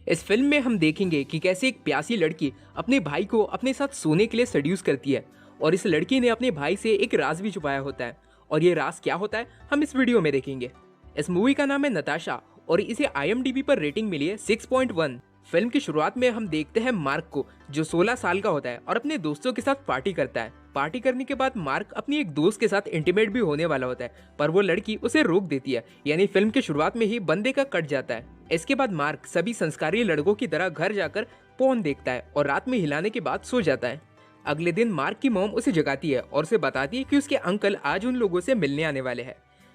इस फिल्म में हम देखेंगे कि कैसे एक प्यासी लड़की अपने भाई को अपने साथ सोने के लिए सेड्यूस करती है और इस लड़की ने अपने भाई से एक राज भी छुपाया होता है। और ये राज क्या होता है हम इस वीडियो में देखेंगे। इस मूवी का नाम है नताशा और इसे IMDb पर रेटिंग मिली है 6.1। फिल्म की शुरुआत में हम देखते हैं मार्क को, जो 16 साल का होता है और अपने दोस्तों के साथ पार्टी करता है। पार्टी करने के बाद मार्क अपनी एक दोस्त के साथ इंटीमेट भी होने वाला होता है, पर वो लड़की उसे रोक देती है। यानी फिल्म की शुरुआत में ही बंदे का कट जाता है। इसके बाद मार्क सभी संस्कारी लड़कों की तरह घर जाकर पोर्न देखता है और रात में हिलाने के बाद सो जाता है। अगले दिन मार्क की मॉम उसे जगाती है और उसे बताती है कि उसके अंकल आज उन लोगों से मिलने आने वाले हैं।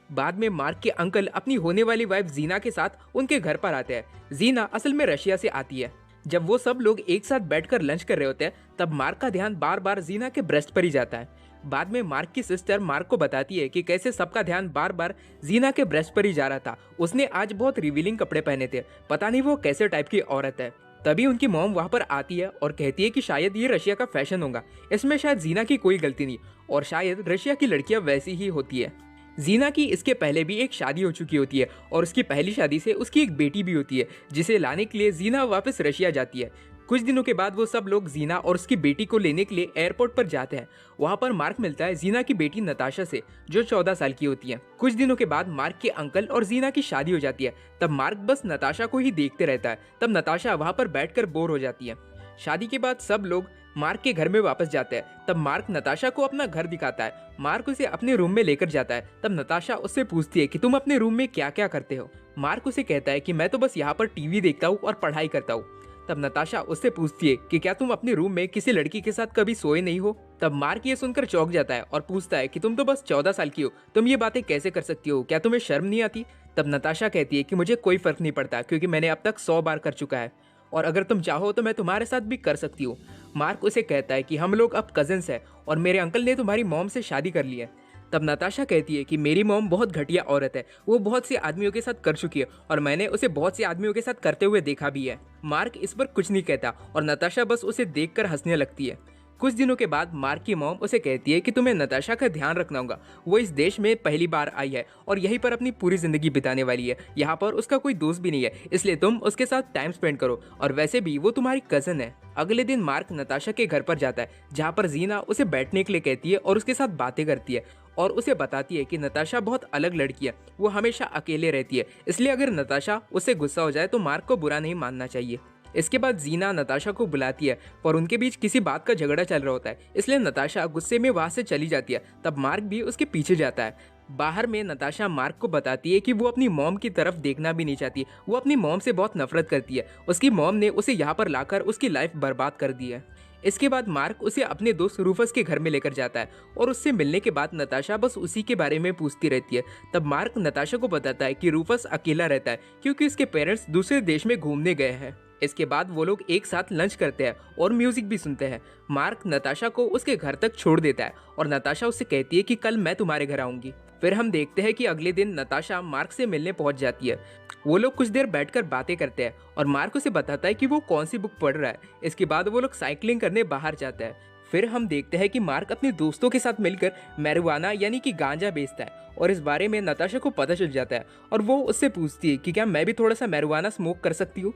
बाद में मार्क के अंकल अपनी होने वाली वाइफ जीना के साथ उनके घर पर आते हैं। जीना असल में रशिया से आती है। जब वो सब लोग एक साथ बैठकर लंच कर रहे होते हैं तब मार्क का ध्यान बार बार जीना के ब्रेस्ट पर ही जाता है। बाद में मार्क की सिस्टर मार्क को बताती है कि कैसे सबका ध्यान बार बार जीना के ब्रेस्ट पर ही जा रहा था। उसने आज बहुत रिवीलिंग कपड़े पहने थे, पता नहीं वो कैसे टाइप की औरत है। तभी उनकी मॉम वहां पर आती है और कहती है कि शायद ये रशिया का फैशन होगा, इसमें शायद जीना की कोई गलती नहीं और शायद रशिया की लड़कियां वैसी ही होती है। जीना की इसके पहले भी एक शादी हो चुकी होती है और उसकी पहली शादी से उसकी एक बेटी भी होती है, जिसे लाने के लिए जीना वापस रशिया जाती है। कुछ दिनों के बाद वो सब लोग जीना और उसकी बेटी को लेने के लिए एयरपोर्ट पर जाते हैं। वहां पर मार्क मिलता है जीना की बेटी नताशा से, जो 14 साल की होती है। कुछ दिनों के बाद मार्क के अंकल और जीना की शादी हो जाती है। तब मार्क बस नताशा को ही देखते रहता है। तब नताशा वहां पर बैठकर बोर हो जाती है। शादी के बाद सब लोग मार्क के घर में वापस जाते हैं। तब मार्क नताशा को अपना घर दिखाता है। मार्क उसे अपने रूम में लेकर जाता है। तब नताशा उससे पूछती है कि तुम अपने रूम में क्या क्या करते हो। मार्क उसे कहता है कि मैं तो बस यहाँ पर टीवी देखता हूँ और पढ़ाई करता हूँ। तब नताशा उससे पूछती है कि क्या तुम अपने रूम में किसी लड़की के साथ कभी सोए नहीं हो। तब मार्क ये सुनकर चौंक जाता है और पूछता है कि तुम तो बस 14 साल की हो, तुम ये बातें कैसे कर सकती हो, क्या तुम्हें शर्म नहीं आती। तब नताशा कहती है कि मुझे कोई फर्क नहीं पड़ता क्योंकि मैंने अब तक 100 बार कर चुका है और अगर तुम चाहो तो मैं तुम्हारे साथ भी कर सकती हूँ। मार्क उसे कहता है कि हम लोग अब कजिन्स हैं और मेरे अंकल ने तुम्हारी मॉम से शादी कर ली है। तब नताशा कहती है कि मेरी मॉम बहुत घटिया औरत है, वो बहुत से आदमियों के साथ कर चुकी है और मैंने उसे बहुत से आदमियों के साथ करते हुए देखा भी है। मार्क इस पर कुछ नहीं कहता और नताशा बस उसे देखकर हंसने लगती है। कुछ दिनों के बाद मार्क की मॉम उसे कहती है कि तुम्हें नताशा का ध्यान रखना होगा, वो इस देश में पहली बार आई है और यहीं पर अपनी पूरी जिंदगी बिताने वाली है। यहाँ पर उसका कोई दोस्त भी नहीं है, इसलिए तुम उसके साथ टाइम स्पेंड करो और वैसे भी वो तुम्हारी कजन है। अगले दिन मार्क नताशा के घर पर जाता है, जहाँ पर जीना उसे बैठने के लिए कहती है और उसके साथ बातें करती है और उसे बताती है कि नताशा बहुत अलग लड़की है, वो हमेशा अकेले रहती है, इसलिए अगर नताशा उससे गुस्सा हो जाए तो मार्क को बुरा नहीं मानना चाहिए। इसके बाद जीना नताशा को बुलाती है पर उनके बीच किसी बात का झगड़ा चल रहा होता है, इसलिए नताशा गुस्से में वहां से चली जाती है। तब मार्क भी उसके पीछे जाता है। बाहर में नताशा मार्क को बताती है कि वो अपनी मॉम की तरफ देखना भी नहीं चाहती, वो अपनी मॉम से बहुत नफरत करती है। उसकी मॉम ने उसे यहाँ पर लाकर उसकी लाइफ बर्बाद कर दी है। इसके बाद मार्क उसे अपने दोस्त रूफस के घर में लेकर जाता है और उससे मिलने के बाद नताशा बस उसी के बारे में पूछती रहती है। तब मार्क नताशा को बताता है कि रूफस अकेला रहता है क्योंकि उसके पेरेंट्स दूसरे देश में घूमने गए हैं। इसके बाद वो लोग एक साथ लंच करते हैं और म्यूजिक भी सुनते हैं। मार्क नताशा को उसके घर तक छोड़ देता है और नताशा उससे कहती है कि कल मैं तुम्हारे घर आऊंगी। फिर हम देखते हैं कि अगले दिन नताशा मार्क से मिलने पहुंच जाती है। वो लोग कुछ देर बैठकर बातें करते हैं और मार्क उसे बताता है कि वो कौन सी बुक पढ़ रहा है। इसके बाद वो लोग साइकिलिंग करने बाहर जाते हैं। फिर हम देखते हैं कि मार्क अपने दोस्तों के साथ मिलकर मैरिजुआना यानी कि गांजा बेचता है और इस बारे में नताशा को पता चल जाता है और वो उससे पूछती है कि क्या मैं भी थोड़ा सा मैरिजुआना स्मोक कर सकती हूँ।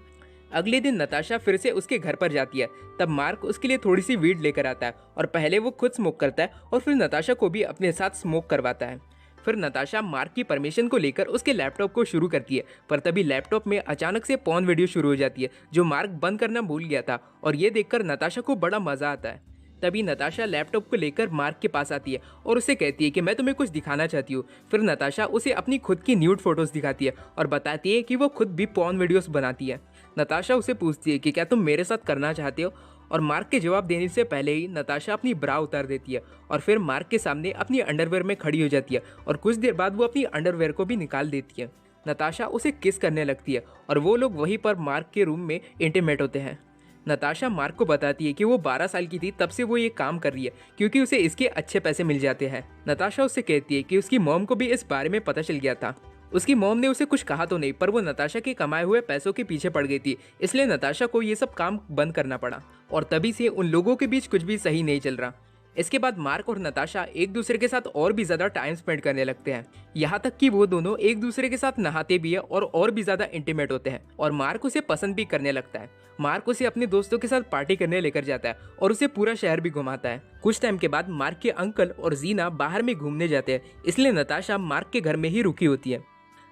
अगले दिन नताशा फिर से उसके घर पर जाती है। तब मार्क उसके लिए थोड़ी सी वीड लेकर आता है और पहले वो खुद स्मोक करता है और फिर नताशा को भी अपने साथ स्मोक करवाता है। फिर नताशा मार्क की परमिशन को लेकर उसके लैपटॉप को शुरू करती है, पर तभी लैपटॉप में अचानक से पॉर्न वीडियो शुरू हो जाती है जो मार्क बंद करना भूल गया था और ये देखकर नताशा को बड़ा मजा आता है। तभी नताशा लैपटॉप को लेकर मार्क के पास आती है और उसे कहती है कि मैं तुम्हें कुछ दिखाना चाहती हूँ। फिर नताशा उसे अपनी खुद की न्यूड फोटोज दिखाती है और बताती है कि वो खुद भी पॉर्न वीडियोस बनाती है। नताशा उसे पूछती है कि क्या तुम मेरे साथ करना चाहते हो और मार्क के जवाब देने से पहले ही नताशा अपनी ब्रा उतार देती है और फिर मार्क के सामने अपनी अंडरवेयर में खड़ी हो जाती है और कुछ देर बाद वो अपनी अंडरवेयर को भी निकाल देती है। नताशा उसे किस करने लगती है और वो लोग वहीं पर मार्क के रूम में इंटीमेट होते हैं। नताशा मार्क को बताती है कि वो 12 साल की थी तब से वो ये काम कर रही है क्योंकि उसे इसके अच्छे पैसे मिल जाते हैं। नताशा उससे कहती है कि उसकी मॉम को भी इस बारे में पता चल गया था। उसकी मॉम ने उसे कुछ कहा तो नहीं, पर वो नताशा के कमाए हुए पैसों के पीछे पड़ गई थी, इसलिए नताशा को ये सब काम बंद करना पड़ा और तभी से उन लोगों के बीच कुछ भी सही नहीं चल रहा। इसके बाद मार्क और नताशा एक दूसरे के साथ और भी ज्यादा टाइम स्पेंड करने लगते हैं, यहाँ तक कि वो दोनों एक दूसरे के साथ नहाते भी है और भी ज्यादा इंटीमेट होते हैं। और मार्क उसे पसंद भी करने लगता है। मार्क उसे अपने दोस्तों के साथ पार्टी करने लेकर जाता है और उसे पूरा शहर भी घुमाता है। कुछ टाइम के बाद मार्क के अंकल और जीना बाहर में घूमने जाते हैं, इसलिए नताशा मार्क के घर में ही रुकी होती है।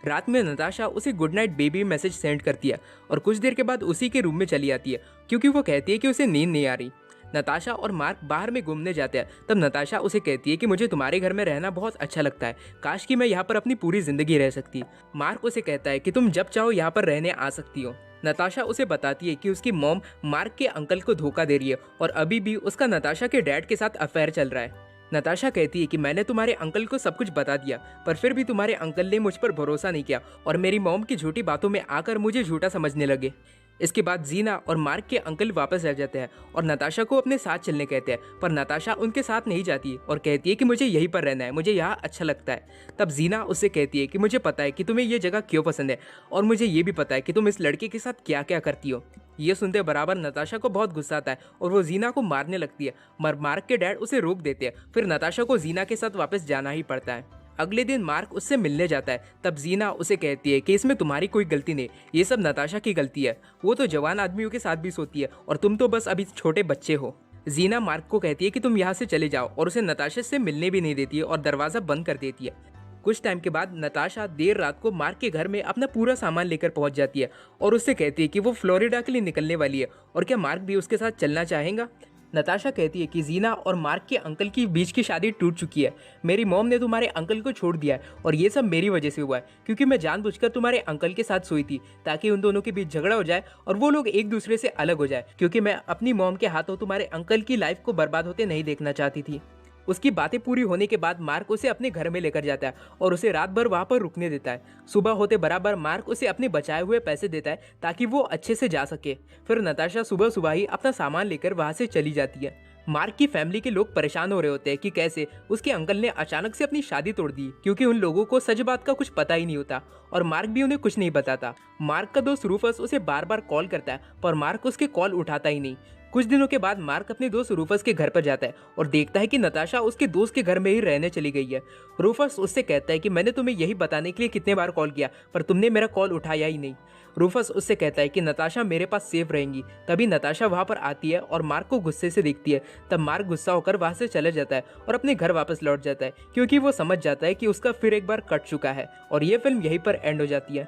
रात में नताशा उसे good night baby message send करती है और कुछ देर के बाद उसी के रूम में चली आती है, क्योंकि वो कहती है कि उसे नींद नहीं आ रही। नताशा और मार्क बाहर में घूमने जाते हैं, तब नताशा उसे कहती है कि मुझे तुम्हारे घर में रहना बहुत अच्छा लगता है, काश कि मैं यहाँ पर अपनी पूरी जिंदगी रह सकती। मार्क उसे कहता है कि तुम जब चाहो यहाँ पर रहने आ सकती हो। नताशा उसे बताती है कि उसकी मॉम मार्क के अंकल को धोखा दे रही है और अभी भी उसका नताशा के डैड के साथ अफेयर चल रहा है। नताशा कहती है कि मैंने तुम्हारे अंकल को सब कुछ बता दिया, पर फिर भी तुम्हारे अंकल ने मुझ पर भरोसा नहीं किया और मेरी मॉम की झूठी बातों में आकर मुझे झूठा समझने लगे। इसके बाद जीना और मार्क के अंकल वापस आ जाते हैं और नताशा को अपने साथ चलने कहते हैं, पर नताशा उनके साथ नहीं जाती और कहती है कि मुझे यहीं पर रहना है, मुझे यहाँ अच्छा लगता है। तब जीना उससे कहती है कि मुझे पता है कि तुम्हें ये जगह क्यों पसंद है और मुझे ये भी पता है कि तुम इस लड़के के साथ क्या क्या करती हो। ये सुनते बराबर नताशा को बहुत गुस्सा आता है और वो जीना को मारने लगती है, मगर मार्क के डैड उसे रोक देते हैं। फिर नताशा को जीना के साथ वापस जाना ही पड़ता है। अगले दिन मार्क उससे मिलने जाता है, तब जीना उसे कहती है कि इसमें तुम्हारी कोई गलती नहीं, ये सब नताशा की गलती है। वो तो जवान आदमियों के साथ भी सोती है और तुम तो बस अभी छोटे बच्चे हो। जीना मार्क को कहती है कि तुम यहाँ से चले जाओ और उसे नताशा से मिलने भी नहीं देती है और दरवाज़ा बंद कर देती है। कुछ टाइम के बाद नताशा देर रात को मार्क के घर में अपना पूरा सामान लेकर पहुंच जाती है और उससे कहती है कि वो फ्लोरिडा के लिए निकलने वाली है और क्या मार्क भी उसके साथ चलना चाहेगा। नताशा कहती है कि जीना और मार्क के अंकल की बीच की शादी टूट चुकी है। मेरी मॉम ने तुम्हारे अंकल को छोड़ दिया है और ये सब मेरी वजह से हुआ है, क्योंकि मैं जानबूझकर तुम्हारे अंकल के साथ सोई थी ताकि उन दोनों के बीच झगड़ा हो जाए और वो लोग एक दूसरे से अलग हो जाए, क्योंकि मैं अपनी मॉम के हाथों तुम्हारे अंकल की लाइफ को बर्बाद होते नहीं देखना चाहती थी। उसकी बातें पूरी होने के बाद मार्क उसे अपने घर में लेकर जाता है और उसे रात भर वहाँ पर रुकने देता है। सुबह होते बराबर मार्क उसे अपने बचाए हुए पैसे देता है ताकि वो अच्छे से जा सके। फिर नताशा सुबह सुबह ही अपना सामान लेकर वहाँ से चली जाती है। मार्क की फैमिली के लोग परेशान हो रहे होते हैं कि कैसे उसके अंकल ने अचानक से अपनी शादी तोड़ दी, क्योंकि उन लोगों को सच बात का कुछ पता ही नहीं होता और मार्क भी उन्हें कुछ नहीं बताता। मार्क का दोस्त रूफस उसे बार बार कॉल करता है, पर मार्क उसके कॉल उठाता ही नहीं। कुछ दिनों के बाद मार्क अपने दोस्त रूफस के घर पर जाता है और देखता है कि नताशा उसके दोस्त के घर में ही रहने चली गई है। रूफस उससे कहता है कि मैंने तुम्हें यही बताने के लिए कितने बार कॉल किया, पर तुमने मेरा कॉल उठाया ही नहीं। रूफस उससे कहता है कि नताशा मेरे पास सेफ रहेंगी। तभी नताशा वहाँ पर आती है और मार्क को गुस्से से देखती है। तब मार्क गुस्सा होकर वहाँ से चले जाता है और अपने घर वापस लौट जाता है, क्योंकि वो समझ जाता है कि उसका फिर एक बार कट चुका है। और ये फिल्म यहीं पर एंड हो जाती है।